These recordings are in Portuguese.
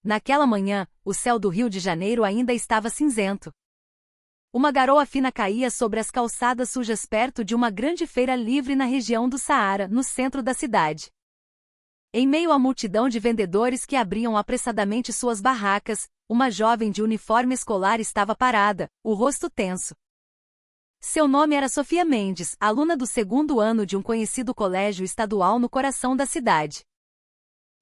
Naquela manhã, o céu do Rio de Janeiro ainda estava cinzento. Uma garoa fina caía sobre as calçadas sujas perto de uma grande feira livre na região do Saara, no centro da cidade. Em meio à multidão de vendedores que abriam apressadamente suas barracas, uma jovem de uniforme escolar estava parada, o rosto tenso. Seu nome era Sofia Mendes, aluna do segundo ano de um conhecido colégio estadual no coração da cidade.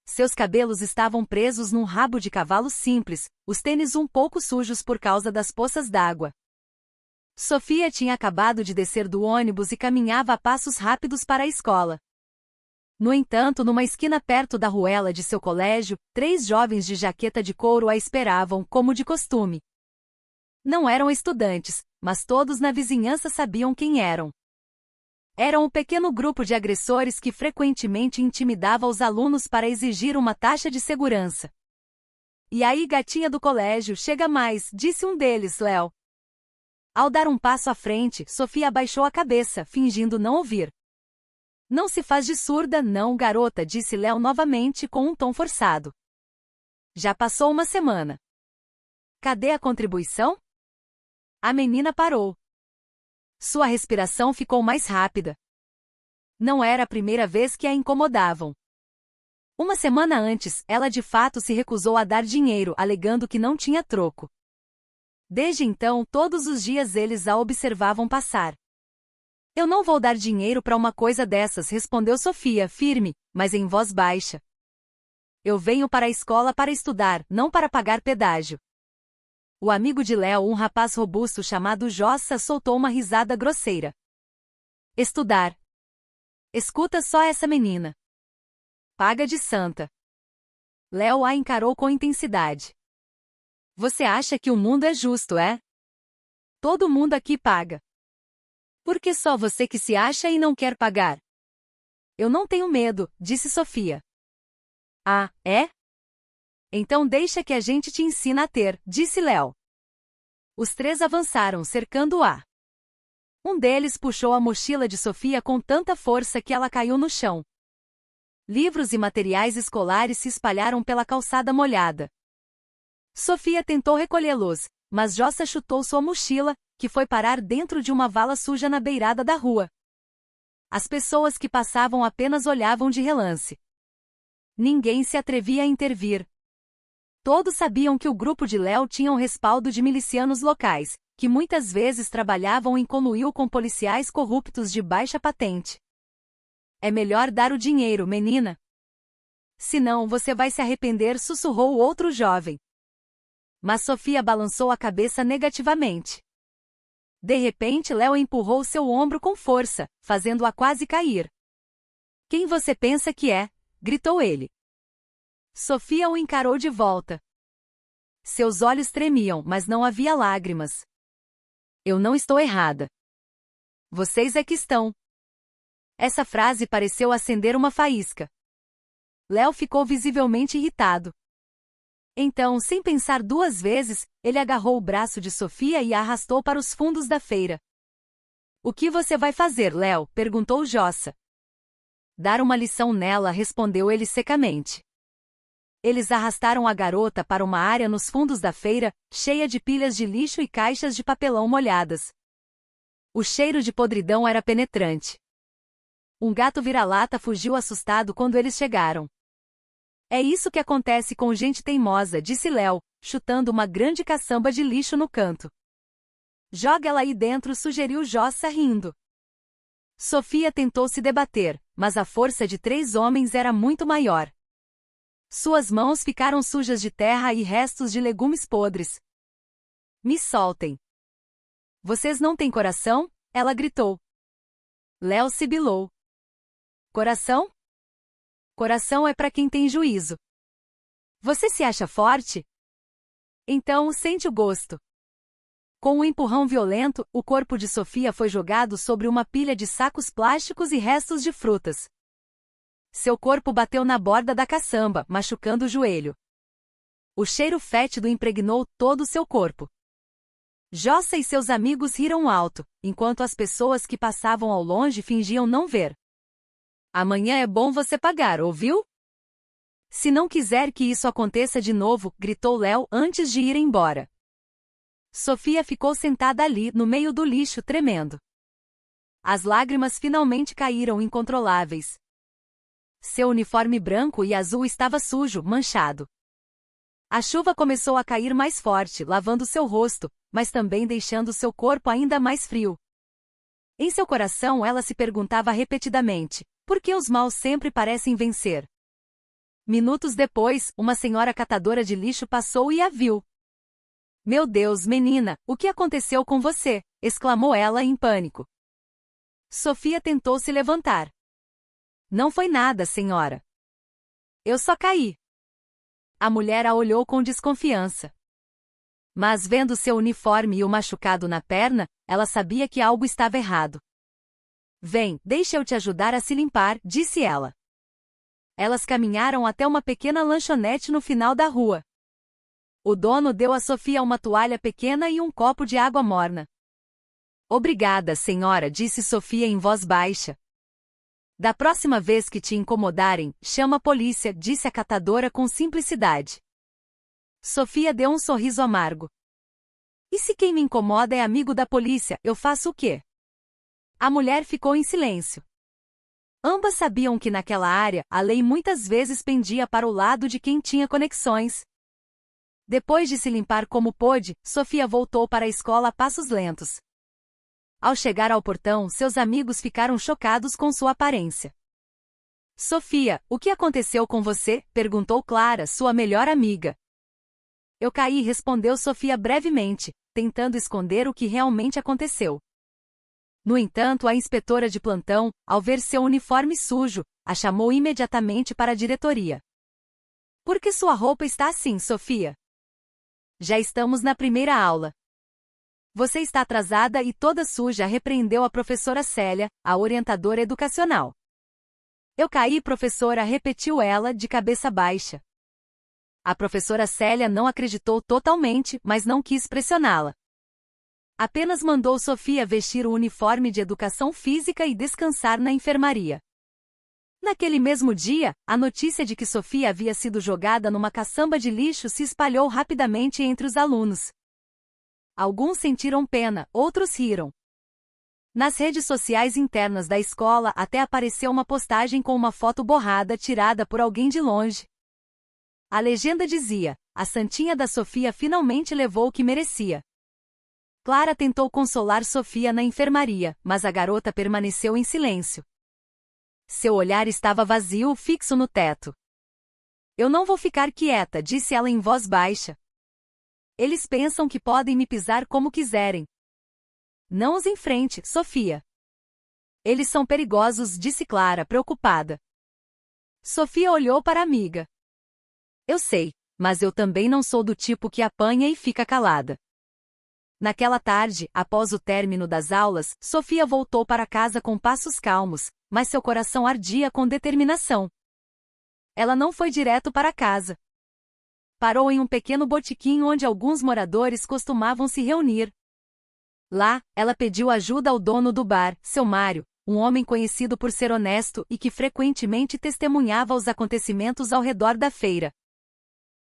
Seus cabelos estavam presos num rabo de cavalo simples, os tênis um pouco sujos por causa das poças d'água. Sofia tinha acabado de descer do ônibus e caminhava a passos rápidos para a escola. No entanto, numa esquina perto da ruela de seu colégio, 3 jovens de jaqueta de couro a esperavam, como de costume. Não eram estudantes, mas todos na vizinhança sabiam quem eram. Eram um pequeno grupo de agressores que frequentemente intimidava os alunos para exigir uma taxa de segurança. "E aí, gatinha do colégio, chega mais", disse um deles, Léo. Ao dar um passo à frente, Sofia abaixou a cabeça, fingindo não ouvir. "Não se faz de surda, não, garota", disse Léo novamente com um tom forçado. "Já passou uma semana. Cadê a contribuição?" A menina parou. Sua respiração ficou mais rápida. Não era a primeira vez que a incomodavam. Uma semana antes, ela de fato se recusou a dar dinheiro, alegando que não tinha troco. Desde então, todos os dias eles a observavam passar. "Eu não vou dar dinheiro para uma coisa dessas", respondeu Sofia, firme, mas em voz baixa. "Eu venho para a escola para estudar, não para pagar pedágio." O amigo de Léo, um rapaz robusto chamado Jossa, soltou uma risada grosseira. "Estudar? Escuta só essa menina. Paga de santa." Léo a encarou com intensidade. "Você acha que o mundo é justo, é? Todo mundo aqui paga. Por que só você que se acha e não quer pagar?" "Eu não tenho medo", disse Sofia. "Ah, é? Então deixa que a gente te ensina a ter", disse Léo. Os 3 avançaram, cercando-a. Um deles puxou a mochila de Sofia com tanta força que ela caiu no chão. Livros e materiais escolares se espalharam pela calçada molhada. Sofia tentou recolhê-los, mas Jossa chutou sua mochila, que foi parar dentro de uma vala suja na beirada da rua. As pessoas que passavam apenas olhavam de relance. Ninguém se atrevia a intervir. Todos sabiam que o grupo de Léo tinha um respaldo de milicianos locais, que muitas vezes trabalhavam em conluio com policiais corruptos de baixa patente. "É melhor dar o dinheiro, menina. Senão você vai se arrepender", sussurrou o outro jovem. Mas Sofia balançou a cabeça negativamente. De repente, Léo empurrou seu ombro com força, fazendo-a quase cair. "Quem você pensa que é?", gritou ele. Sofia o encarou de volta. Seus olhos tremiam, mas não havia lágrimas. "Eu não estou errada. Vocês é que estão." Essa frase pareceu acender uma faísca. Léo ficou visivelmente irritado. Então, sem pensar 2 vezes, ele agarrou o braço de Sofia e a arrastou para os fundos da feira. "O que você vai fazer, Léo?", perguntou Jossa. "Dar uma lição nela", respondeu ele secamente. Eles arrastaram a garota para uma área nos fundos da feira, cheia de pilhas de lixo e caixas de papelão molhadas. O cheiro de podridão era penetrante. Um gato vira-lata fugiu assustado quando eles chegaram. "É isso que acontece com gente teimosa", disse Léo, chutando uma grande caçamba de lixo no canto. "Joga ela aí dentro", sugeriu Jossa rindo. Sofia tentou se debater, mas a força de 3 homens era muito maior. Suas mãos ficaram sujas de terra e restos de legumes podres. "Me soltem." "Vocês não têm coração?", ela gritou. Léo sibilou. "Coração? Coração é para quem tem juízo. Você se acha forte? Então sente o gosto." Com um empurrão violento, o corpo de Sofia foi jogado sobre uma pilha de sacos plásticos e restos de frutas. Seu corpo bateu na borda da caçamba, machucando o joelho. O cheiro fétido impregnou todo o seu corpo. Jossa e seus amigos riram alto, enquanto as pessoas que passavam ao longe fingiam não ver. "Amanhã é bom você pagar, ouviu? Se não quiser que isso aconteça de novo, gritou Léo antes de ir embora. Sofia ficou sentada ali, no meio do lixo, tremendo. As lágrimas finalmente caíram incontroláveis. Seu uniforme branco e azul estava sujo, manchado. A chuva começou a cair mais forte, lavando seu rosto, mas também deixando seu corpo ainda mais frio. Em seu coração ela se perguntava repetidamente: por que os maus sempre parecem vencer? Minutos depois, uma senhora catadora de lixo passou e a viu. Meu Deus, menina, o que aconteceu com você? Exclamou ela em pânico. Sofia tentou se levantar. Não foi nada, senhora. Eu só caí. A mulher a olhou com desconfiança. Mas vendo seu uniforme e o machucado na perna, ela sabia que algo estava errado. Vem, deixa eu te ajudar a se limpar, disse ela. Elas caminharam até uma pequena lanchonete no final da rua. O dono deu a Sofia uma toalha pequena e um copo de água morna. Obrigada, senhora, disse Sofia em voz baixa. Da próxima vez que te incomodarem, chama a polícia, disse a catadora com simplicidade. Sofia deu um sorriso amargo. E se quem me incomoda é amigo da polícia, eu faço o quê? A mulher ficou em silêncio. Ambas sabiam que naquela área, a lei muitas vezes pendia para o lado de quem tinha conexões. Depois de se limpar como pôde, Sofia voltou para a escola a passos lentos. Ao chegar ao portão, seus amigos ficaram chocados com sua aparência. Sofia, o que aconteceu com você? Perguntou Clara, sua melhor amiga. Eu caí, respondeu Sofia brevemente, tentando esconder o que realmente aconteceu. No entanto, a inspetora de plantão, ao ver seu uniforme sujo, a chamou imediatamente para a diretoria. Por que sua roupa está assim, Sofia? Já estamos na primeira aula. Você está atrasada e toda suja, repreendeu a professora Célia, a orientadora educacional. Eu caí, professora, repetiu ela, de cabeça baixa. A professora Célia não acreditou totalmente, mas não quis pressioná-la. Apenas mandou Sofia vestir o uniforme de educação física e descansar na enfermaria. Naquele mesmo dia, a notícia de que Sofia havia sido jogada numa caçamba de lixo se espalhou rapidamente entre os alunos. Alguns sentiram pena, outros riram. Nas redes sociais internas da escola até apareceu uma postagem com uma foto borrada tirada por alguém de longe. A legenda dizia: a santinha da Sofia finalmente levou o que merecia. Clara tentou consolar Sofia na enfermaria, mas a garota permaneceu em silêncio. Seu olhar estava vazio, fixo no teto. Eu não vou ficar quieta, disse ela em voz baixa. Eles pensam que podem me pisar como quiserem. Não os enfrente, Sofia. Eles são perigosos, disse Clara, preocupada. Sofia olhou para a amiga. Eu sei, mas eu também não sou do tipo que apanha e fica calada. Naquela tarde, após o término das aulas, Sofia voltou para casa com passos calmos, mas seu coração ardia com determinação. Ela não foi direto para casa. Parou em um pequeno botequim onde alguns moradores costumavam se reunir. Lá, ela pediu ajuda ao dono do bar, seu Mário, um homem conhecido por ser honesto e que frequentemente testemunhava os acontecimentos ao redor da feira.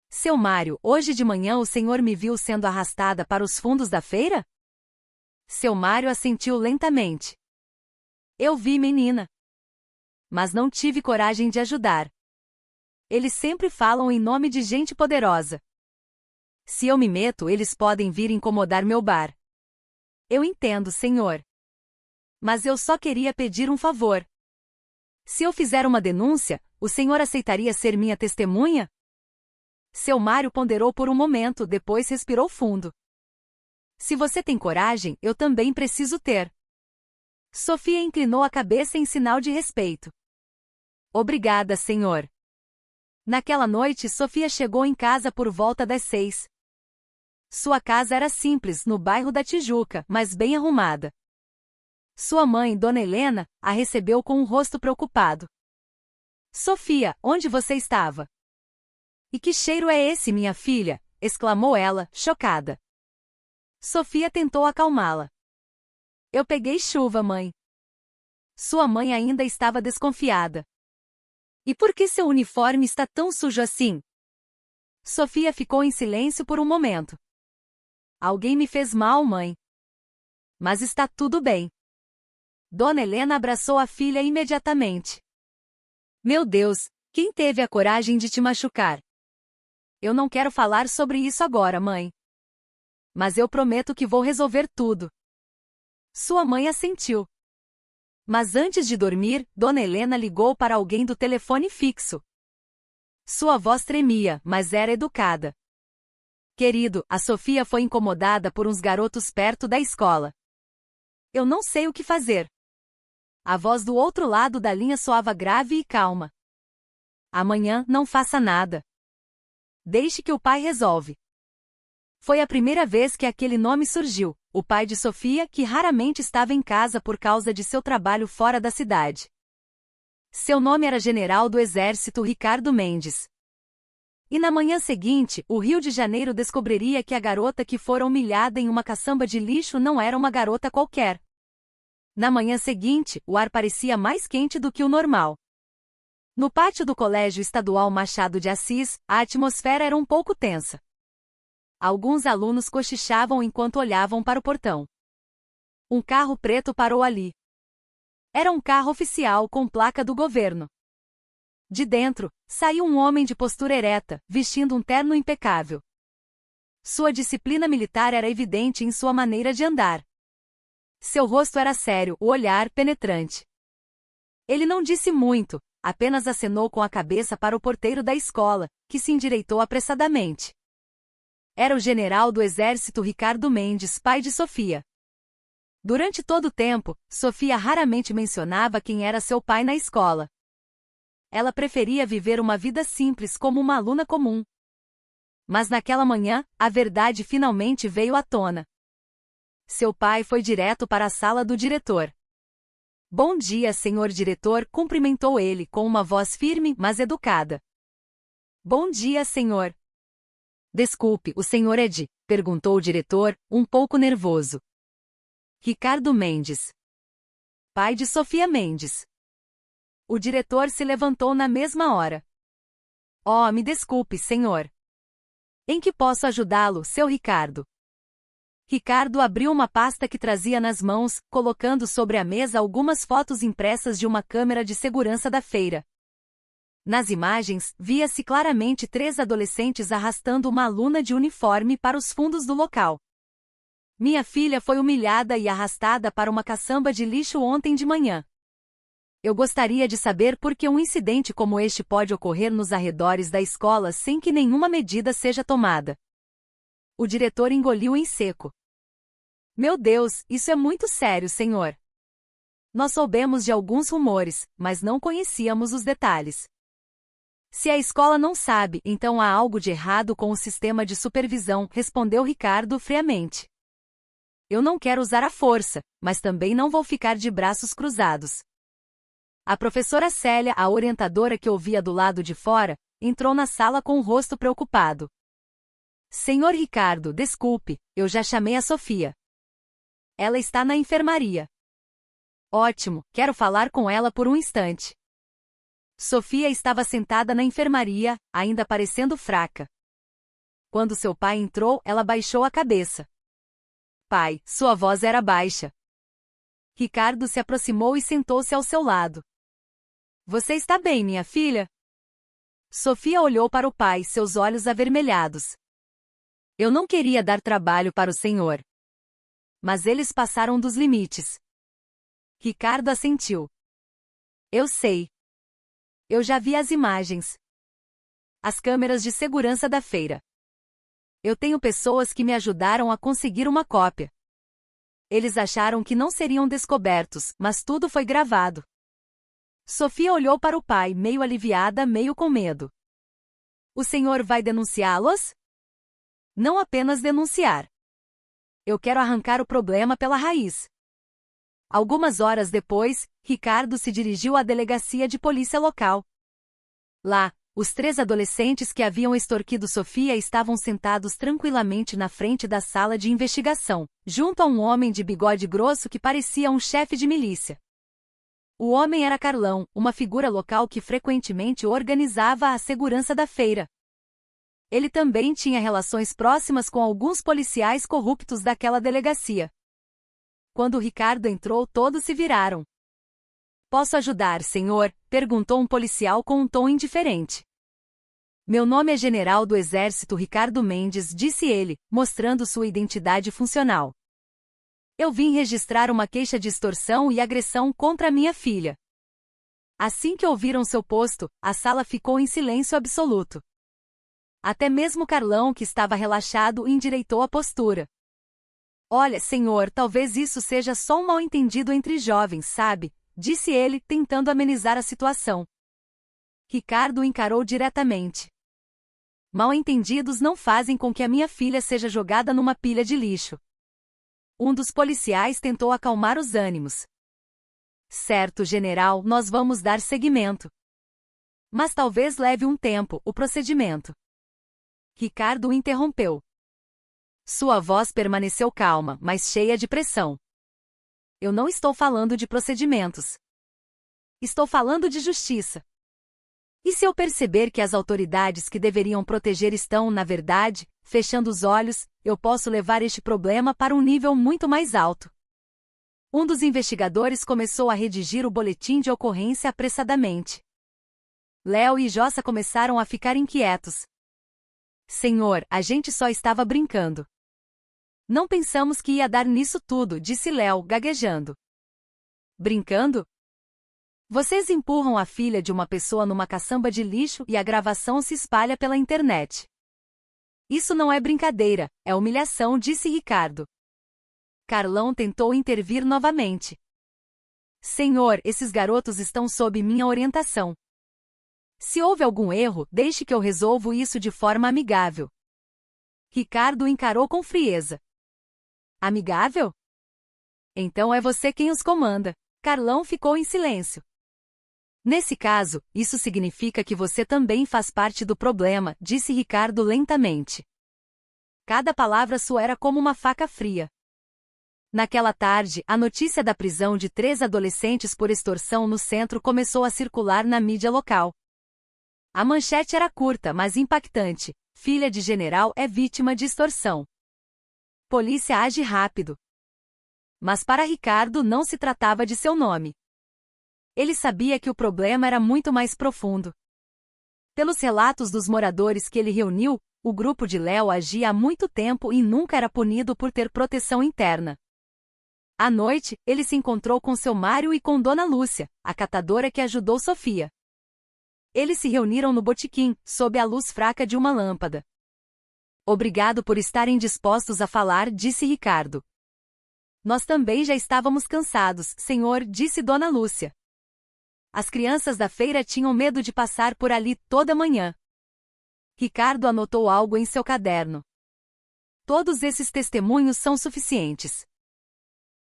Seu Mário, hoje de manhã o senhor me viu sendo arrastada para os fundos da feira? Seu Mário assentiu lentamente. Eu vi, menina. Mas não tive coragem de ajudar. Eles sempre falam em nome de gente poderosa. Se eu me meto, eles podem vir incomodar meu bar. Eu entendo, senhor. Mas eu só queria pedir um favor. Se eu fizer uma denúncia, o senhor aceitaria ser minha testemunha? Seu Mário ponderou por um momento, depois respirou fundo. Se você tem coragem, eu também preciso ter. Sofia inclinou a cabeça em sinal de respeito. Obrigada, senhor. Naquela noite, Sofia chegou em casa por volta das 6. Sua casa era simples, no bairro da Tijuca, mas bem arrumada. Sua mãe, Dona Helena, a recebeu com um rosto preocupado. Sofia, onde você estava? E que cheiro é esse, minha filha? Exclamou ela, chocada. Sofia tentou acalmá-la. Eu peguei chuva, mãe. Sua mãe ainda estava desconfiada. E por que seu uniforme está tão sujo assim? Sofia ficou em silêncio por um momento. Alguém me fez mal, mãe. Mas está tudo bem. Dona Helena abraçou a filha imediatamente. Meu Deus, quem teve a coragem de te machucar? Eu não quero falar sobre isso agora, mãe. Mas eu prometo que vou resolver tudo. Sua mãe assentiu. Mas antes de dormir, Dona Helena ligou para alguém do telefone fixo. Sua voz tremia, mas era educada. Querido, a Sofia foi incomodada por uns garotos perto da escola. Eu não sei o que fazer. A voz do outro lado da linha soava grave e calma. Amanhã, não faça nada. Deixe que o pai resolve. Foi a primeira vez que aquele nome surgiu, o pai de Sofia, que raramente estava em casa por causa de seu trabalho fora da cidade. Seu nome era General do Exército Ricardo Mendes. E na manhã seguinte, o Rio de Janeiro descobriria que a garota que fora humilhada em uma caçamba de lixo não era uma garota qualquer. Na manhã seguinte, o ar parecia mais quente do que o normal. No pátio do Colégio Estadual Machado de Assis, a atmosfera era um pouco tensa. Alguns alunos cochichavam enquanto olhavam para o portão. Um carro preto parou ali. Era um carro oficial com placa do governo. De dentro, saiu um homem de postura ereta, vestindo um terno impecável. Sua disciplina militar era evidente em sua maneira de andar. Seu rosto era sério, o olhar penetrante. Ele não disse muito, apenas acenou com a cabeça para o porteiro da escola, que se endireitou apressadamente. Era o general do Exército Ricardo Mendes, pai de Sofia. Durante todo o tempo, Sofia raramente mencionava quem era seu pai na escola. Ela preferia viver uma vida simples como uma aluna comum. Mas naquela manhã, a verdade finalmente veio à tona. Seu pai foi direto para a sala do diretor. Bom dia, senhor diretor, cumprimentou ele com uma voz firme, mas educada. Bom dia, senhor. Desculpe, o senhor é de? Perguntou o diretor, um pouco nervoso. Ricardo Mendes. Pai de Sofia Mendes. O diretor se levantou na mesma hora. Oh, me desculpe, senhor. Em que posso ajudá-lo, seu Ricardo? Ricardo abriu uma pasta que trazia nas mãos, colocando sobre a mesa algumas fotos impressas de uma câmera de segurança da feira. Nas imagens, via-se claramente 3 adolescentes arrastando uma aluna de uniforme para os fundos do local. Minha filha foi humilhada e arrastada para uma caçamba de lixo ontem de manhã. Eu gostaria de saber por que um incidente como este pode ocorrer nos arredores da escola sem que nenhuma medida seja tomada. O diretor engoliu em seco. Meu Deus, isso é muito sério, senhor. Nós soubemos de alguns rumores, mas não conhecíamos os detalhes. Se a escola não sabe, então há algo de errado com o sistema de supervisão, respondeu Ricardo friamente. Eu não quero usar a força, mas também não vou ficar de braços cruzados. A professora Célia, a orientadora que ouvia do lado de fora, entrou na sala com o rosto preocupado. Senhor Ricardo, desculpe, eu já chamei a Sofia. Ela está na enfermaria. Ótimo, quero falar com ela por um instante. Sofia estava sentada na enfermaria, ainda parecendo fraca. Quando seu pai entrou, ela baixou a cabeça. Pai, sua voz era baixa. Ricardo se aproximou e sentou-se ao seu lado. Você está bem, minha filha? Sofia olhou para o pai, seus olhos avermelhados. Eu não queria dar trabalho para o senhor. Mas eles passaram dos limites. Ricardo assentiu. Eu sei. Eu já vi as imagens. As câmeras de segurança da feira. Eu tenho pessoas que me ajudaram a conseguir uma cópia. Eles acharam que não seriam descobertos, mas tudo foi gravado. Sofia olhou para o pai, meio aliviada, meio com medo. O senhor vai denunciá-los? Não apenas denunciar. Eu quero arrancar o problema pela raiz. Algumas horas depois, Ricardo se dirigiu à delegacia de polícia local. Lá, os 3 adolescentes que haviam extorquido Sofia estavam sentados tranquilamente na frente da sala de investigação, junto a um homem de bigode grosso que parecia um chefe de milícia. O homem era Carlão, uma figura local que frequentemente organizava a segurança da feira. Ele também tinha relações próximas com alguns policiais corruptos daquela delegacia. Quando Ricardo entrou, todos se viraram. Posso ajudar, senhor? Perguntou um policial com um tom indiferente. Meu nome é General do Exército Ricardo Mendes, disse ele, mostrando sua identidade funcional. Eu vim registrar uma queixa de extorsão e agressão contra minha filha. Assim que ouviram seu posto, a sala ficou em silêncio absoluto. Até mesmo Carlão, que estava relaxado, endireitou a postura. Olha, senhor, talvez isso seja só um mal-entendido entre jovens, sabe? Disse ele, tentando amenizar a situação. Ricardo o encarou diretamente. Mal-entendidos não fazem com que a minha filha seja jogada numa pilha de lixo. Um dos policiais tentou acalmar os ânimos. Certo, general, nós vamos dar seguimento. Mas talvez leve um tempo, o procedimento. Ricardo o interrompeu. Sua voz permaneceu calma, mas cheia de pressão. Eu não estou falando de procedimentos. Estou falando de justiça. E se eu perceber que as autoridades que deveriam proteger estão, na verdade, fechando os olhos, eu posso levar este problema para um nível muito mais alto. Um dos investigadores começou a redigir o boletim de ocorrência apressadamente. Léo e Jossa começaram a ficar inquietos. Senhor, a gente só estava brincando. Não pensamos que ia dar nisso tudo, disse Léo, gaguejando. Brincando? Vocês empurram a filha de uma pessoa numa caçamba de lixo e a gravação se espalha pela internet. Isso não é brincadeira, é humilhação, disse Ricardo. Carlão tentou intervir novamente. Senhor, esses garotos estão sob minha orientação. Se houve algum erro, deixe que eu resolvo isso de forma amigável. Ricardo o encarou com frieza. Amigável? Então é você quem os comanda. Carlão ficou em silêncio. Nesse caso, isso significa que você também faz parte do problema, disse Ricardo lentamente. Cada palavra sua era como uma faca fria. Naquela tarde, a notícia da prisão de 3 adolescentes por extorsão no centro começou a circular na mídia local. A manchete era curta, mas impactante. Filha de general é vítima de extorsão. Polícia age rápido. Mas para Ricardo não se tratava de seu nome. Ele sabia que o problema era muito mais profundo. Pelos relatos dos moradores que ele reuniu, o grupo de Léo agia há muito tempo e nunca era punido por ter proteção interna. À noite, ele se encontrou com seu Mário e com Dona Lúcia, a catadora que ajudou Sofia. Eles se reuniram no botequim, sob a luz fraca de uma lâmpada. Obrigado por estarem dispostos a falar, disse Ricardo. Nós também já estávamos cansados, senhor, disse Dona Lúcia. As crianças da feira tinham medo de passar por ali toda manhã. Ricardo anotou algo em seu caderno. Todos esses testemunhos são suficientes.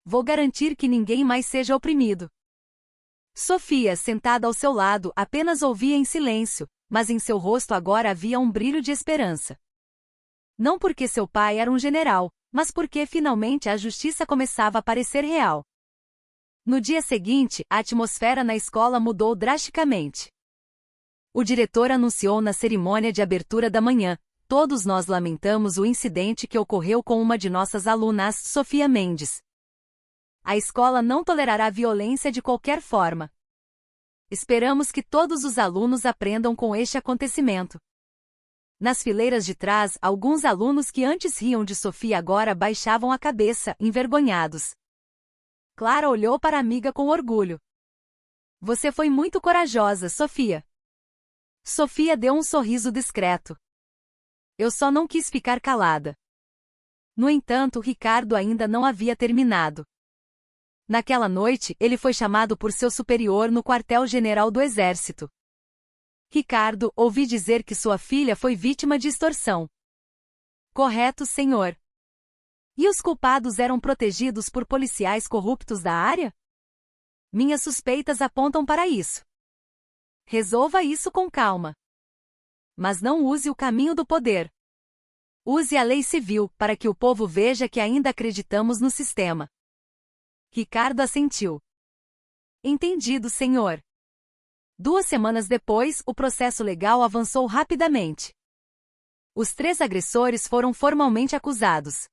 Vou garantir que ninguém mais seja oprimido. Sofia, sentada ao seu lado, apenas ouvia em silêncio, mas em seu rosto agora havia um brilho de esperança. Não porque seu pai era um general, mas porque finalmente a justiça começava a parecer real. No dia seguinte, a atmosfera na escola mudou drasticamente. O diretor anunciou na cerimônia de abertura da manhã: todos nós lamentamos o incidente que ocorreu com uma de nossas alunas, Sofia Mendes. A escola não tolerará violência de qualquer forma. Esperamos que todos os alunos aprendam com este acontecimento. Nas fileiras de trás, alguns alunos que antes riam de Sofia agora baixavam a cabeça, envergonhados. Clara olhou para a amiga com orgulho. Você foi muito corajosa, Sofia. Sofia deu um sorriso discreto. Eu só não quis ficar calada. No entanto, Ricardo ainda não havia terminado. Naquela noite, ele foi chamado por seu superior no quartel-general do Exército. Ricardo, ouvi dizer que sua filha foi vítima de extorsão. Correto, senhor. E os culpados eram protegidos por policiais corruptos da área? Minhas suspeitas apontam para isso. Resolva isso com calma. Mas não use o caminho do poder. Use a lei civil, para que o povo veja que ainda acreditamos no sistema. Ricardo assentiu. Entendido, senhor. 2 semanas depois, o processo legal avançou rapidamente. Os 3 agressores foram formalmente acusados.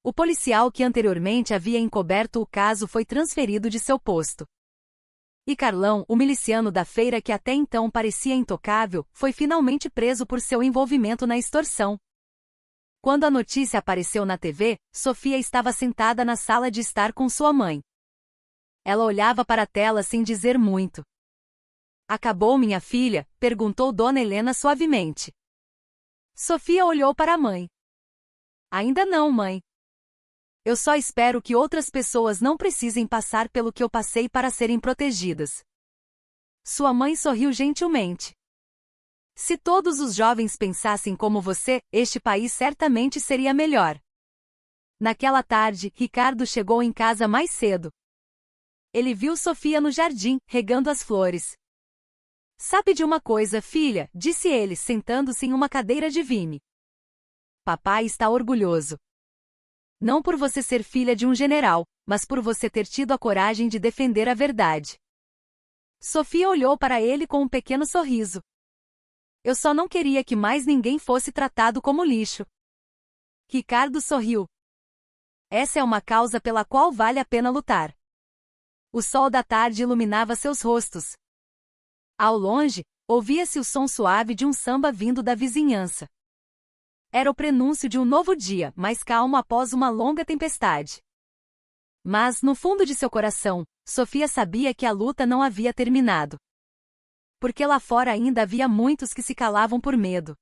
O policial que anteriormente havia encoberto o caso foi transferido de seu posto. E Carlão, o miliciano da feira que até então parecia intocável, foi finalmente preso por seu envolvimento na extorsão. Quando a notícia apareceu na TV, Sofia estava sentada na sala de estar com sua mãe. Ela olhava para a tela sem dizer muito. Acabou, minha filha? Perguntou Dona Helena suavemente. Sofia olhou para a mãe. Ainda não, mãe. Eu só espero que outras pessoas não precisem passar pelo que eu passei para serem protegidas. Sua mãe sorriu gentilmente. Se todos os jovens pensassem como você, este país certamente seria melhor. Naquela tarde, Ricardo chegou em casa mais cedo. Ele viu Sofia no jardim, regando as flores. Sabe de uma coisa, filha, disse ele, sentando-se em uma cadeira de vime. Papai está orgulhoso. Não por você ser filha de um general, mas por você ter tido a coragem de defender a verdade. Sofia olhou para ele com um pequeno sorriso. Eu só não queria que mais ninguém fosse tratado como lixo. Ricardo sorriu. Essa é uma causa pela qual vale a pena lutar. O sol da tarde iluminava seus rostos. Ao longe, ouvia-se o som suave de um samba vindo da vizinhança. Era o prenúncio de um novo dia, mais calmo após uma longa tempestade. Mas, no fundo de seu coração, Sofia sabia que a luta não havia terminado. Porque lá fora ainda havia muitos que se calavam por medo.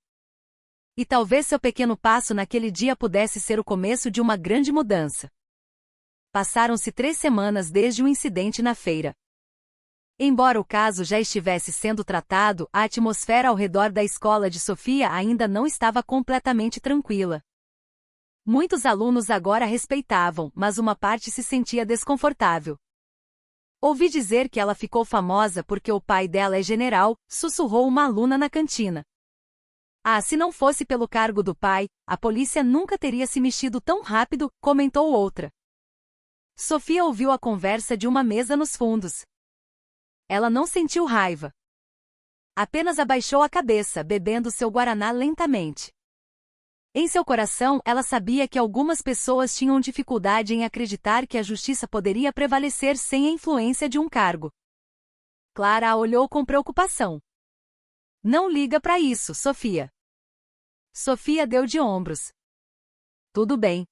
E talvez seu pequeno passo naquele dia pudesse ser o começo de uma grande mudança. Passaram-se 3 semanas desde o incidente na feira. Embora o caso já estivesse sendo tratado, a atmosfera ao redor da escola de Sofia ainda não estava completamente tranquila. Muitos alunos agora respeitavam, mas uma parte se sentia desconfortável. Ouvi dizer que ela ficou famosa porque o pai dela é general, sussurrou uma aluna na cantina. Ah, se não fosse pelo cargo do pai, a polícia nunca teria se mexido tão rápido, comentou outra. Sofia ouviu a conversa de uma mesa nos fundos. Ela não sentiu raiva. Apenas abaixou a cabeça, bebendo seu guaraná lentamente. Em seu coração, ela sabia que algumas pessoas tinham dificuldade em acreditar que a justiça poderia prevalecer sem a influência de um cargo. Clara a olhou com preocupação. Não liga para isso, Sofia. Sofia deu de ombros. Tudo bem.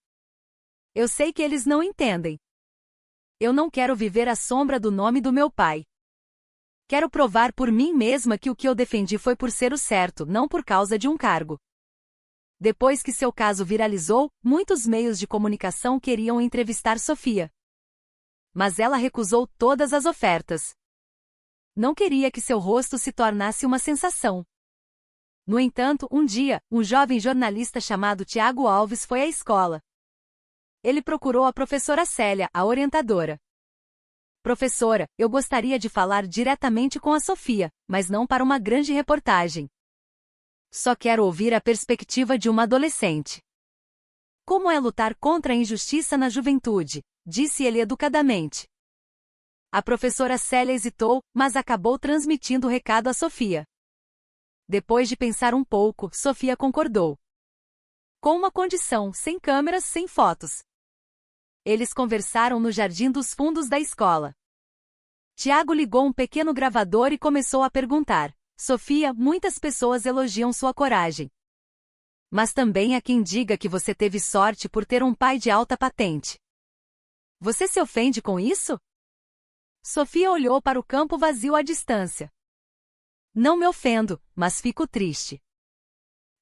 Eu sei que eles não entendem. Eu não quero viver à sombra do nome do meu pai. Quero provar por mim mesma que o que eu defendi foi por ser o certo, não por causa de um cargo. Depois que seu caso viralizou, muitos meios de comunicação queriam entrevistar Sofia. Mas ela recusou todas as ofertas. Não queria que seu rosto se tornasse uma sensação. No entanto, um dia, um jovem jornalista chamado Tiago Alves foi à escola. Ele procurou a professora Célia, a orientadora. Professora, eu gostaria de falar diretamente com a Sofia, mas não para uma grande reportagem. Só quero ouvir a perspectiva de uma adolescente. Como é lutar contra a injustiça na juventude? Disse ele educadamente. A professora Célia hesitou, mas acabou transmitindo o recado a Sofia. Depois de pensar um pouco, Sofia concordou. Com uma condição, sem câmeras, sem fotos. Eles conversaram no jardim dos fundos da escola. Tiago ligou um pequeno gravador e começou a perguntar. Sofia, muitas pessoas elogiam sua coragem. Mas também há quem diga que você teve sorte por ter um pai de alta patente. Você se ofende com isso? Sofia olhou para o campo vazio à distância. Não me ofendo, mas fico triste.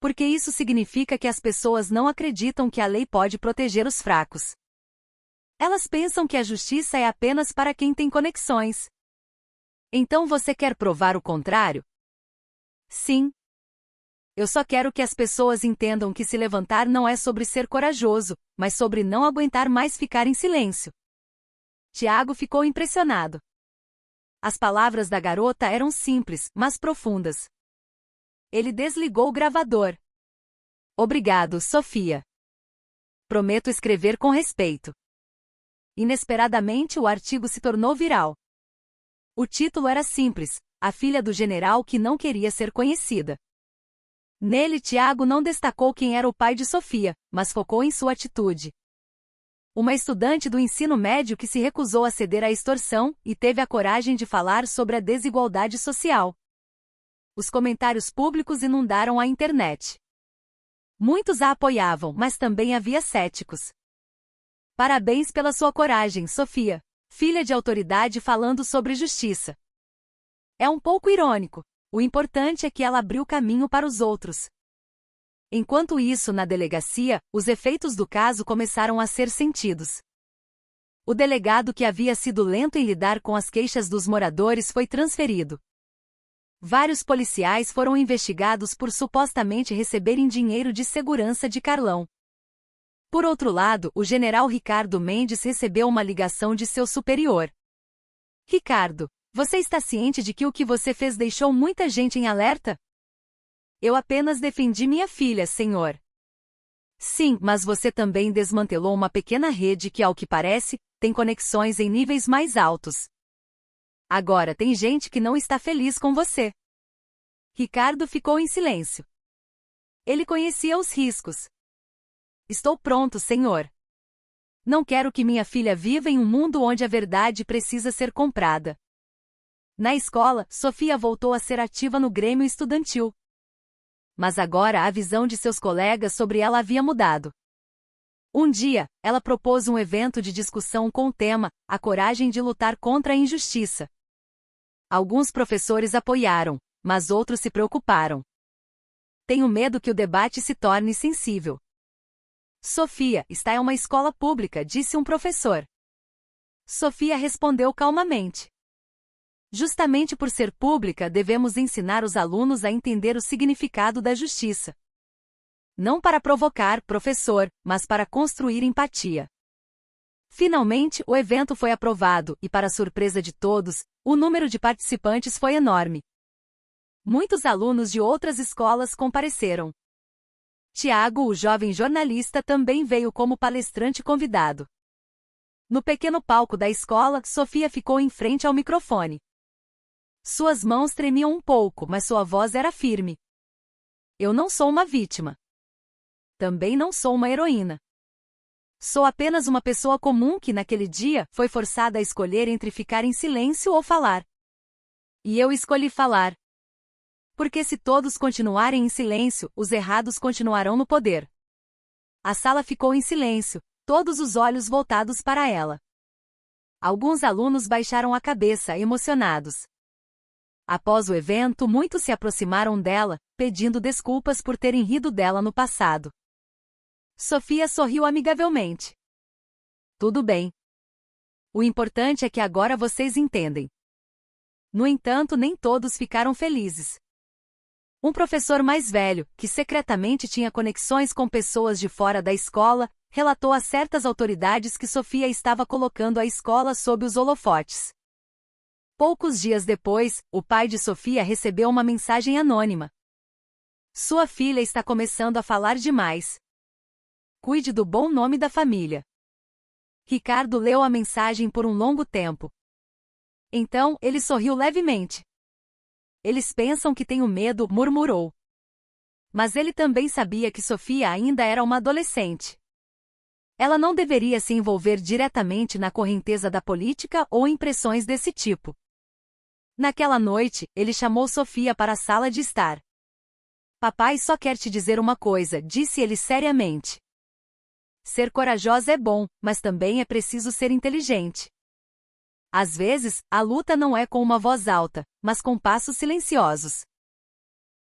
Porque isso significa que as pessoas não acreditam que a lei pode proteger os fracos. Elas pensam que a justiça é apenas para quem tem conexões. Então você quer provar o contrário? Sim. Eu só quero que as pessoas entendam que se levantar não é sobre ser corajoso, mas sobre não aguentar mais ficar em silêncio. Tiago ficou impressionado. As palavras da garota eram simples, mas profundas. Ele desligou o gravador. Obrigado, Sofia. Prometo escrever com respeito. Inesperadamente, o artigo se tornou viral. O título era simples: A filha do general que não queria ser conhecida. Nele, Tiago não destacou quem era o pai de Sofia, mas focou em sua atitude. Uma estudante do ensino médio que se recusou a ceder à extorsão e teve a coragem de falar sobre a desigualdade social. Os comentários públicos inundaram a internet. Muitos a apoiavam, mas também havia céticos. Parabéns pela sua coragem, Sofia, filha de autoridade falando sobre justiça. É um pouco irônico. O importante é que ela abriu caminho para os outros. Enquanto isso, na delegacia, os efeitos do caso começaram a ser sentidos. O delegado, que havia sido lento em lidar com as queixas dos moradores, foi transferido. Vários policiais foram investigados por supostamente receberem dinheiro de segurança de Carlão. Por outro lado, o general Ricardo Mendes recebeu uma ligação de seu superior. Ricardo, você está ciente de que o que você fez deixou muita gente em alerta? Eu apenas defendi minha filha, senhor. Sim, mas você também desmantelou uma pequena rede que, ao que parece, tem conexões em níveis mais altos. Agora tem gente que não está feliz com você. Ricardo ficou em silêncio. Ele conhecia os riscos. Estou pronto, senhor. Não quero que minha filha viva em um mundo onde a verdade precisa ser comprada. Na escola, Sofia voltou a ser ativa no grêmio estudantil. Mas agora a visão de seus colegas sobre ela havia mudado. Um dia, ela propôs um evento de discussão com o tema A Coragem de Lutar contra a Injustiça. Alguns professores apoiaram, mas outros se preocuparam. Tenho medo que o debate se torne sensível. Sofia, está em uma escola pública, disse um professor. Sofia respondeu calmamente. Justamente por ser pública, devemos ensinar os alunos a entender o significado da justiça. Não para provocar, professor, mas para construir empatia. Finalmente, o evento foi aprovado e, para surpresa de todos, o número de participantes foi enorme. Muitos alunos de outras escolas compareceram. Tiago, o jovem jornalista, também veio como palestrante convidado. No pequeno palco da escola, Sofia ficou em frente ao microfone. Suas mãos tremiam um pouco, mas sua voz era firme. Eu não sou uma vítima. Também não sou uma heroína. Sou apenas uma pessoa comum que, naquele dia, foi forçada a escolher entre ficar em silêncio ou falar. E eu escolhi falar. Porque se todos continuarem em silêncio, os errados continuarão no poder. A sala ficou em silêncio, todos os olhos voltados para ela. Alguns alunos baixaram a cabeça, emocionados. Após o evento, muitos se aproximaram dela, pedindo desculpas por terem rido dela no passado. Sofia sorriu amigavelmente. Tudo bem. O importante é que agora vocês entendem. No entanto, nem todos ficaram felizes. Um professor mais velho, que secretamente tinha conexões com pessoas de fora da escola, relatou a certas autoridades que Sofia estava colocando a escola sob os holofotes. Poucos dias depois, o pai de Sofia recebeu uma mensagem anônima. Sua filha está começando a falar demais. Cuide do bom nome da família. Ricardo leu a mensagem por um longo tempo. Então, ele sorriu levemente. Eles pensam que tenho medo, murmurou. Mas ele também sabia que Sofia ainda era uma adolescente. Ela não deveria se envolver diretamente na correnteza da política ou em pressões desse tipo. Naquela noite, ele chamou Sofia para a sala de estar. Papai só quer te dizer uma coisa, disse ele seriamente. Ser corajosa é bom, mas também é preciso ser inteligente. Às vezes, a luta não é com uma voz alta, mas com passos silenciosos.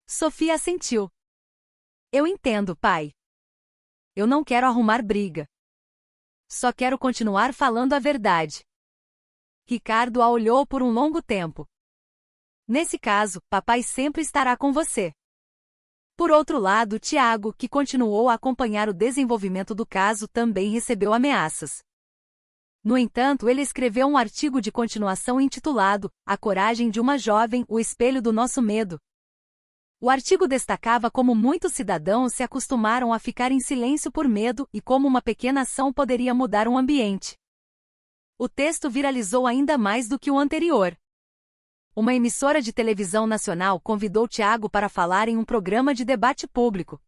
Sofia assentiu. Eu entendo, pai. Eu não quero arrumar briga. Só quero continuar falando a verdade. Ricardo a olhou por um longo tempo. Nesse caso, papai sempre estará com você. Por outro lado, Tiago, que continuou a acompanhar o desenvolvimento do caso, também recebeu ameaças. No entanto, ele escreveu um artigo de continuação intitulado A Coragem de uma Jovem, o Espelho do Nosso Medo. O artigo destacava como muitos cidadãos se acostumaram a ficar em silêncio por medo e como uma pequena ação poderia mudar um ambiente. O texto viralizou ainda mais do que o anterior. Uma emissora de televisão nacional convidou Tiago para falar em um programa de debate público.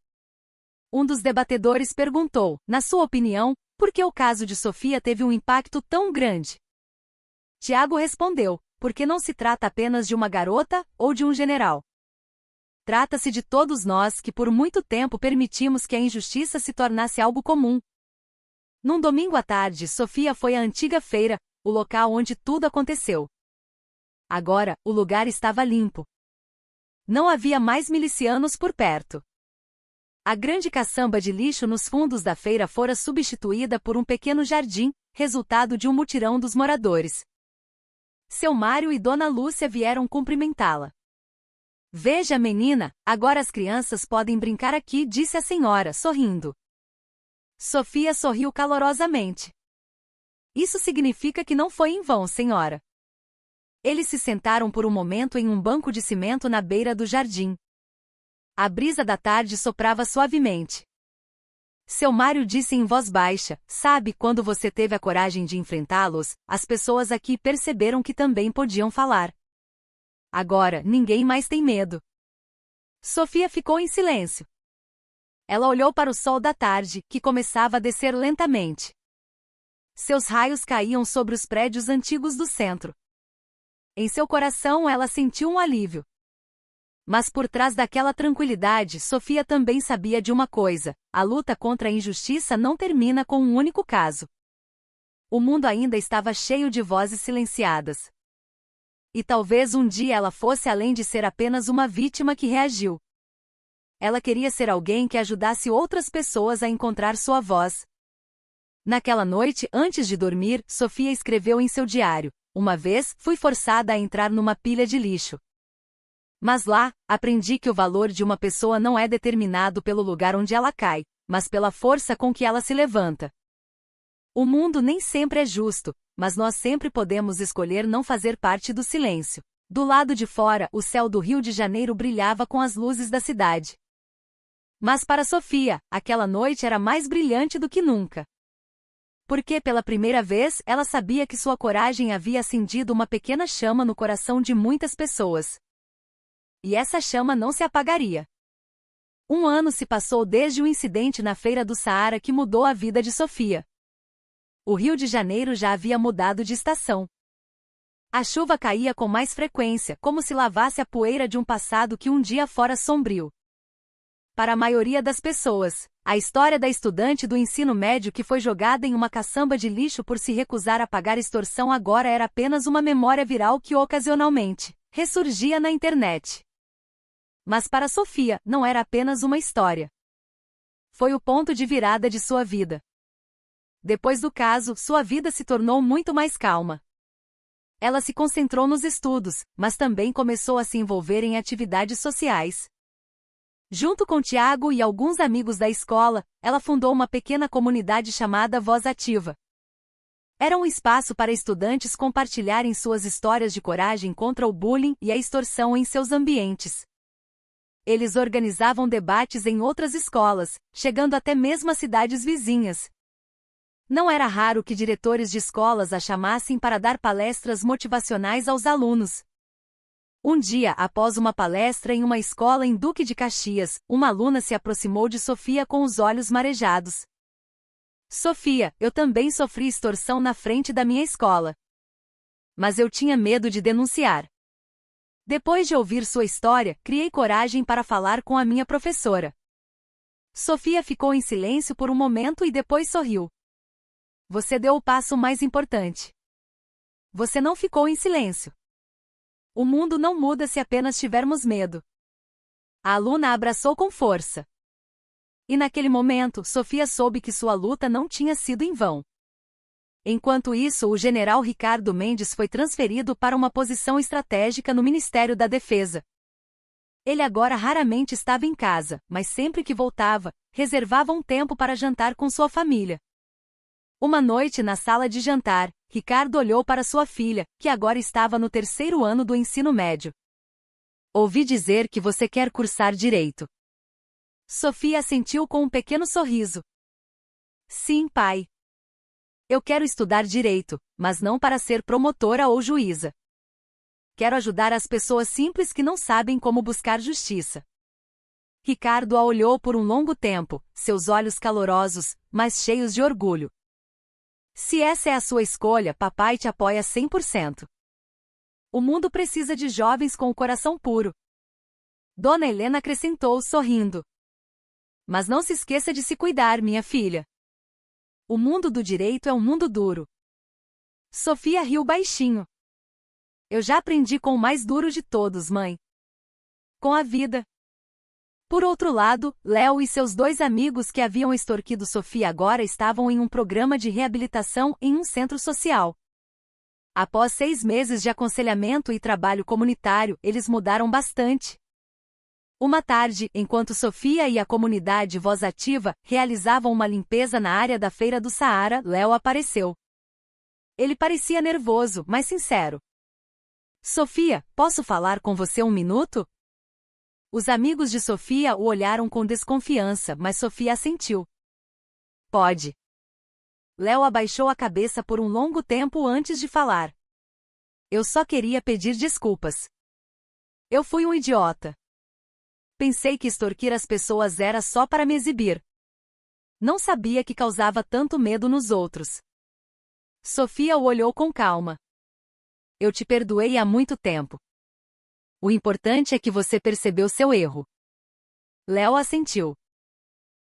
Um dos debatedores perguntou, na sua opinião, por que o caso de Sofia teve um impacto tão grande? Tiago respondeu, porque não se trata apenas de uma garota ou de um general. Trata-se de todos nós que por muito tempo permitimos que a injustiça se tornasse algo comum. Num domingo à tarde, Sofia foi à antiga feira, o local onde tudo aconteceu. Agora, o lugar estava limpo. Não havia mais milicianos por perto. A grande caçamba de lixo nos fundos da feira fora substituída por um pequeno jardim, resultado de um mutirão dos moradores. Seu Mário e Dona Lúcia vieram cumprimentá-la. Veja, menina, agora as crianças podem brincar aqui, disse a senhora, sorrindo. Sofia sorriu calorosamente. Isso significa que não foi em vão, senhora. Eles se sentaram por um momento em um banco de cimento na beira do jardim. A brisa da tarde soprava suavemente. Seu Mário disse em voz baixa, sabe, quando você teve a coragem de enfrentá-los, as pessoas aqui perceberam que também podiam falar. Agora, ninguém mais tem medo. Sofia ficou em silêncio. Ela olhou para o sol da tarde, que começava a descer lentamente. Seus raios caíam sobre os prédios antigos do centro. Em seu coração ela sentiu um alívio. Mas por trás daquela tranquilidade, Sofia também sabia de uma coisa: a luta contra a injustiça não termina com um único caso. O mundo ainda estava cheio de vozes silenciadas. E talvez um dia ela fosse além de ser apenas uma vítima que reagiu. Ela queria ser alguém que ajudasse outras pessoas a encontrar sua voz. Naquela noite, antes de dormir, Sofia escreveu em seu diário: uma vez, fui forçada a entrar numa pilha de lixo. Mas lá, aprendi que o valor de uma pessoa não é determinado pelo lugar onde ela cai, mas pela força com que ela se levanta. O mundo nem sempre é justo, mas nós sempre podemos escolher não fazer parte do silêncio. Do lado de fora, o céu do Rio de Janeiro brilhava com as luzes da cidade. Mas para Sofia, aquela noite era mais brilhante do que nunca. Porque pela primeira vez, ela sabia que sua coragem havia acendido uma pequena chama no coração de muitas pessoas. E essa chama não se apagaria. Um ano se passou desde o incidente na Feira do Saara que mudou a vida de Sofia. O Rio de Janeiro já havia mudado de estação. A chuva caía com mais frequência, como se lavasse a poeira de um passado que um dia fora sombrio. Para a maioria das pessoas, a história da estudante do ensino médio que foi jogada em uma caçamba de lixo por se recusar a pagar extorsão agora era apenas uma memória viral que ocasionalmente ressurgia na internet. Mas para Sofia, não era apenas uma história. Foi o ponto de virada de sua vida. Depois do caso, sua vida se tornou muito mais calma. Ela se concentrou nos estudos, mas também começou a se envolver em atividades sociais. Junto com Tiago e alguns amigos da escola, ela fundou uma pequena comunidade chamada Voz Ativa. Era um espaço para estudantes compartilharem suas histórias de coragem contra o bullying e a extorsão em seus ambientes. Eles organizavam debates em outras escolas, chegando até mesmo a cidades vizinhas. Não era raro que diretores de escolas a chamassem para dar palestras motivacionais aos alunos. Um dia, após uma palestra em uma escola em Duque de Caxias, uma aluna se aproximou de Sofia com os olhos marejados. Sofia, eu também sofri extorsão na frente da minha escola. Mas eu tinha medo de denunciar. Depois de ouvir sua história, criei coragem para falar com a minha professora. Sofia ficou em silêncio por um momento e depois sorriu. Você deu o passo mais importante. Você não ficou em silêncio. O mundo não muda se apenas tivermos medo. A aluna a abraçou com força. E naquele momento, Sofia soube que sua luta não tinha sido em vão. Enquanto isso, o general Ricardo Mendes foi transferido para uma posição estratégica no Ministério da Defesa. Ele agora raramente estava em casa, mas sempre que voltava, reservava um tempo para jantar com sua família. Uma noite na sala de jantar, Ricardo olhou para sua filha, que agora estava no 3º ano do ensino médio. Ouvi dizer que você quer cursar direito. Sofia assentiu com um pequeno sorriso. Sim, pai. Eu quero estudar direito, mas não para ser promotora ou juíza. Quero ajudar as pessoas simples que não sabem como buscar justiça. Ricardo a olhou por um longo tempo, seus olhos calorosos, mas cheios de orgulho. Se essa é a sua escolha, papai te apoia 100%. O mundo precisa de jovens com o coração puro. Dona Helena acrescentou, sorrindo. Mas não se esqueça de se cuidar, minha filha. O mundo do direito é um mundo duro. Sofia riu baixinho. Eu já aprendi com o mais duro de todos, mãe. Com a vida. Por outro lado, Léo e seus 2 amigos que haviam extorquido Sofia agora estavam em um programa de reabilitação em um centro social. Após 6 meses de aconselhamento e trabalho comunitário, eles mudaram bastante. Uma tarde, enquanto Sofia e a comunidade Voz Ativa realizavam uma limpeza na área da Feira do Saara, Léo apareceu. Ele parecia nervoso, mas sincero. Sofia, posso falar com você um minuto? Os amigos de Sofia o olharam com desconfiança, mas Sofia assentiu. Pode. Léo abaixou a cabeça por um longo tempo antes de falar. Eu só queria pedir desculpas. Eu fui um idiota. Pensei que extorquir as pessoas era só para me exibir. Não sabia que causava tanto medo nos outros. Sofia o olhou com calma. Eu te perdoei há muito tempo. O importante é que você percebeu seu erro. Léo assentiu.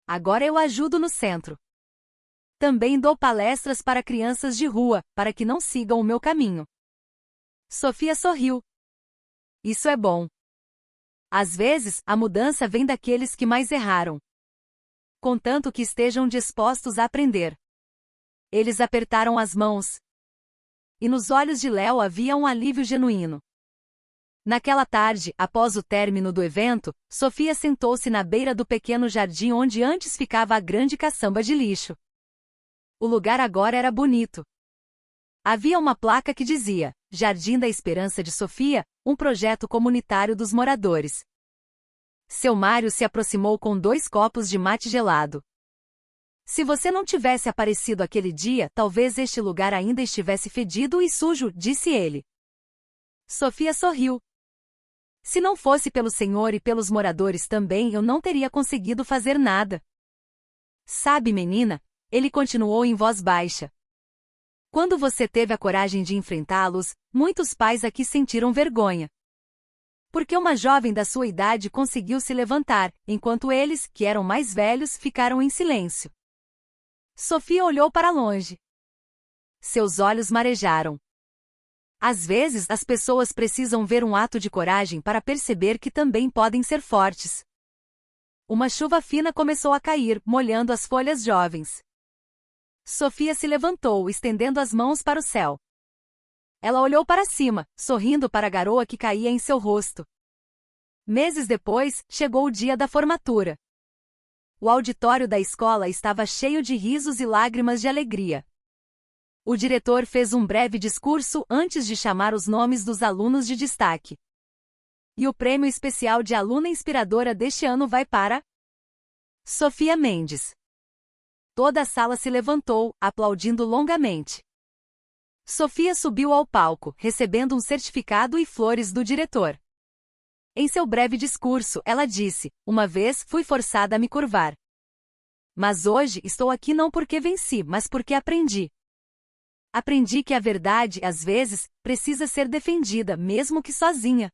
Agora eu ajudo no centro. Também dou palestras para crianças de rua, para que não sigam o meu caminho. Sofia sorriu. Isso é bom. Às vezes, a mudança vem daqueles que mais erraram. Contanto que estejam dispostos a aprender. Eles apertaram as mãos. E nos olhos de Léo havia um alívio genuíno. Naquela tarde, após o término do evento, Sofia sentou-se na beira do pequeno jardim onde antes ficava a grande caçamba de lixo. O lugar agora era bonito. Havia uma placa que dizia, Jardim da Esperança de Sofia, um projeto comunitário dos moradores. Seu Mário se aproximou com 2 copos de mate gelado. Se você não tivesse aparecido aquele dia, talvez este lugar ainda estivesse fedido e sujo, disse ele. Sofia sorriu. Se não fosse pelo Senhor e pelos moradores também, eu não teria conseguido fazer nada. Sabe, menina, ele continuou em voz baixa. Quando você teve a coragem de enfrentá-los, muitos pais aqui sentiram vergonha. Porque uma jovem da sua idade conseguiu se levantar, enquanto eles, que eram mais velhos, ficaram em silêncio. Sofia olhou para longe. Seus olhos marejaram. Às vezes, as pessoas precisam ver um ato de coragem para perceber que também podem ser fortes. Uma chuva fina começou a cair, molhando as folhas jovens. Sofia se levantou, estendendo as mãos para o céu. Ela olhou para cima, sorrindo para a garoa que caía em seu rosto. Meses depois, chegou o dia da formatura. O auditório da escola estava cheio de risos e lágrimas de alegria. O diretor fez um breve discurso antes de chamar os nomes dos alunos de destaque. E o prêmio especial de aluna inspiradora deste ano vai para Sofia Mendes. Toda a sala se levantou, aplaudindo longamente. Sofia subiu ao palco, recebendo um certificado e flores do diretor. Em seu breve discurso, ela disse, uma vez fui forçada a me curvar. Mas hoje estou aqui não porque venci, mas porque aprendi. Aprendi que a verdade, às vezes, precisa ser defendida, mesmo que sozinha.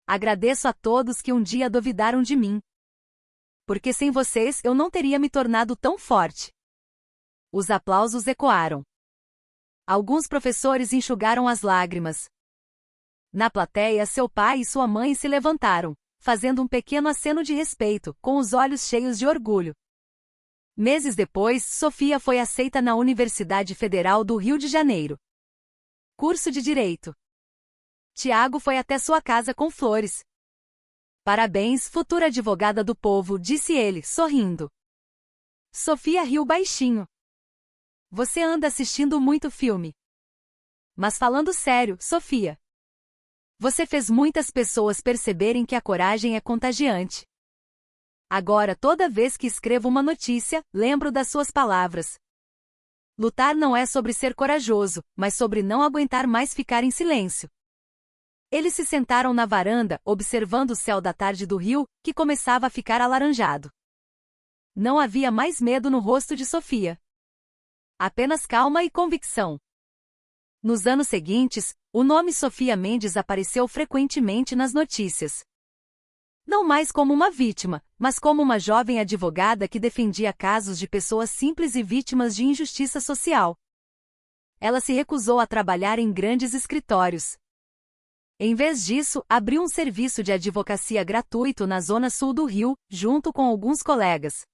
Agradeço a todos que um dia duvidaram de mim. Porque sem vocês eu não teria me tornado tão forte. Os aplausos ecoaram. Alguns professores enxugaram as lágrimas. Na plateia, seu pai e sua mãe se levantaram, fazendo um pequeno aceno de respeito, com os olhos cheios de orgulho. Meses depois, Sofia foi aceita na Universidade Federal do Rio de Janeiro. Curso de Direito. Tiago foi até sua casa com flores. Parabéns, futura advogada do povo, disse ele, sorrindo. Sofia riu baixinho. Você anda assistindo muito filme. Mas falando sério, Sofia. Você fez muitas pessoas perceberem que a coragem é contagiante. Agora, toda vez que escrevo uma notícia, lembro das suas palavras. Lutar não é sobre ser corajoso, mas sobre não aguentar mais ficar em silêncio. Eles se sentaram na varanda, observando o céu da tarde do rio, que começava a ficar alaranjado. Não havia mais medo no rosto de Sofia. Apenas calma e convicção. Nos anos seguintes, o nome Sofia Mendes apareceu frequentemente nas notícias. Não mais como uma vítima, mas como uma jovem advogada que defendia casos de pessoas simples e vítimas de injustiça social. Ela se recusou a trabalhar em grandes escritórios. Em vez disso, abriu um serviço de advocacia gratuito na zona sul do Rio, junto com alguns colegas.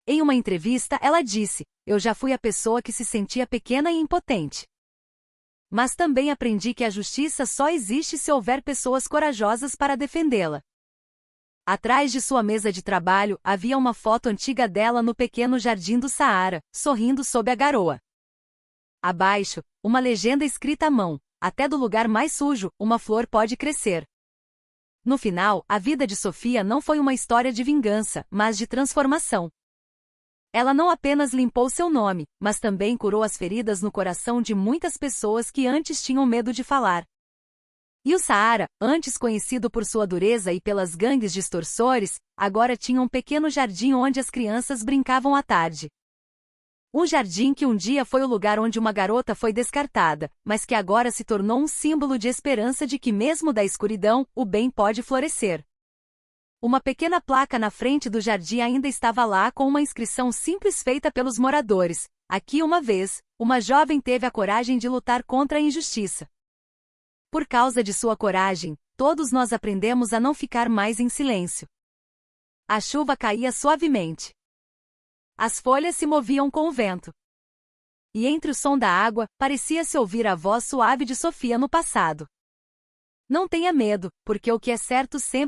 Em uma entrevista, ela disse: "Eu já fui a pessoa que se sentia pequena e impotente. Mas também aprendi que a justiça só existe se houver pessoas corajosas para defendê-la." Atrás de sua mesa de trabalho, havia uma foto antiga dela no pequeno jardim do Saara, sorrindo sob a garoa. Abaixo, uma legenda escrita à mão: "Até do lugar mais sujo, uma flor pode crescer." No final, a vida de Sofia não foi uma história de vingança, mas de transformação. Ela não apenas limpou seu nome, mas também curou as feridas no coração de muitas pessoas que antes tinham medo de falar. E o Saara, antes conhecido por sua dureza e pelas gangues de extorsores, agora tinha um pequeno jardim onde as crianças brincavam à tarde. Um jardim que um dia foi o lugar onde uma garota foi descartada, mas que agora se tornou um símbolo de esperança de que mesmo da escuridão, o bem pode florescer. Uma pequena placa na frente do jardim ainda estava lá com uma inscrição simples feita pelos moradores: "Aqui uma vez, uma jovem teve a coragem de lutar contra a injustiça." Por causa de sua coragem, todos nós aprendemos a não ficar mais em silêncio. A chuva caía suavemente. As folhas se moviam com o vento. E entre o som da água, parecia-se ouvir a voz suave de Sofia no passado: "Não tenha medo, porque o que é certo sempre